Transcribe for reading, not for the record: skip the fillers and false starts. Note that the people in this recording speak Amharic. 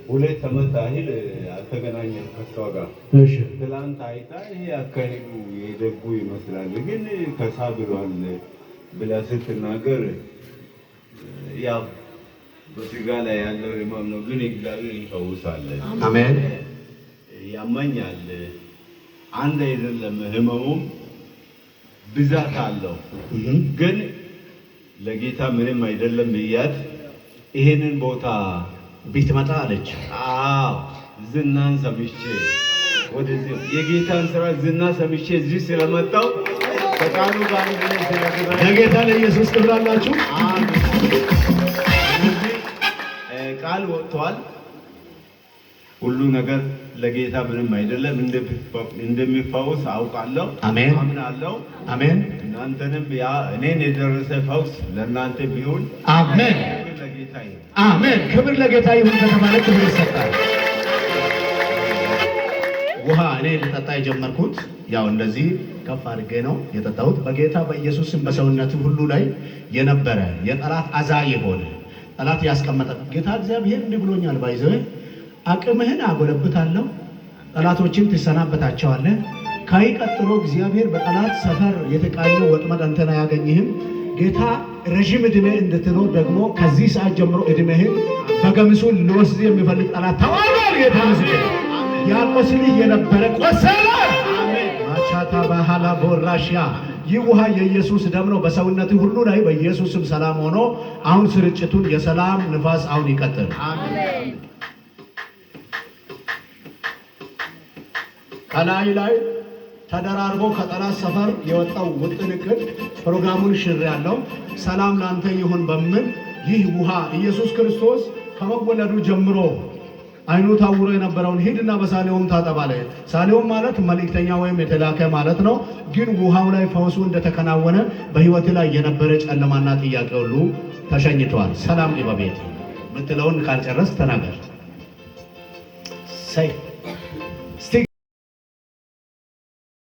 ሁለት ዓመት ያህል አልተገናኘንም ከሷ ጋር። ትላንት አይታ ይሄ አካሄዱ የደጉ ይመስላል ግን ከሳ ብሏል ብላ ስትናገር ያው በስጋ ላይ ያለው ህመም ነው፣ ግን እግዚአብሔር ይፈውሳል። አሜን። ያመኛል አንድ አይደለም ህመሙም ብዛት አለው፣ ግን ለጌታ ምንም አይደለም ብያት ይሄንን ቦታ ቢትመጣ አለች። አዎ ዝናን ሰምቼ ወደዚህ የጌታን ስራ ዝና ሰምቼ እዚህ ስለመጣው ከቃሉ ጋር ለጌታ ለኢየሱስ ክብር አላችሁ። ቃል ወጥቷል። ሁሉ ነገር ለጌታ ምንም አይደለም እንደሚፈውስ አውቃለሁ። አሜን አምናለሁ። አሜን። እናንተንም ያ እኔን የደረሰ ፈውስ ለእናንተ ቢሆን አሜን ለጌታ ይሁን። አሜን። ክብር ለጌታ ይሁን ከተባለ ክብር ይሰጣል። ውሃ እኔ ልጠጣ የጀመርኩት ያው እንደዚህ ከፍ አድርጌ ነው የጠጣሁት። በጌታ በኢየሱስ ስም በሰውነት ሁሉ ላይ የነበረ የጠላት አዛ የሆነ ጠላት ያስቀመጠ ጌታ እግዚአብሔር እንዲህ ብሎኛል። ባይዘው አቅምህን አጎለብታለሁ፣ ጠላቶችን ትሰናበታቸዋለህ። ከይ ቀጥሎ እግዚአብሔር በጠላት ሰፈር የተቃኘው ወጥመድ አንተን አያገኝህም። ጌታ ረጅም ዕድሜ እንድትኖር ደግሞ ከዚህ ሰዓት ጀምሮ ዕድሜህን በገምሱ ሊወስድ የሚፈልግ ጠላት ተዋጋል። ጌታ ምስክር ያቆስልህ የነበረ ቆሰለ። ማቻታ ባህላ ቦራሽያ ይህ ውሃ የኢየሱስ ደም ነው። በሰውነት ሁሉ ላይ በኢየሱስ ስም ሰላም ሆኖ አሁን ስርጭቱን የሰላም ንፋስ አሁን ይቀጥል። አሜን። ከላይ ላይ ተደራርቦ ከጠላት ሰፈር የወጣው ውጥን እቅድ ፕሮግራሙን ሽር ያለው ሰላም ላንተ ይሁን በምን ይህ ውሃ ኢየሱስ ክርስቶስ ከመወለዱ ጀምሮ አይኑ ታውሮ የነበረውን ሂድና በሳሌውም ታጠባለ። ሳሌውም ማለት መልእክተኛ ወይም የተላከ ማለት ነው። ግን ውሃው ላይ ፈውሱ እንደተከናወነ በህይወት ላይ የነበረ ጨለማና ጥያቄ ሁሉ ተሸኝቷል። ሰላም በቤት ምትለውን ካልጨረስ ተናገር። ሰይ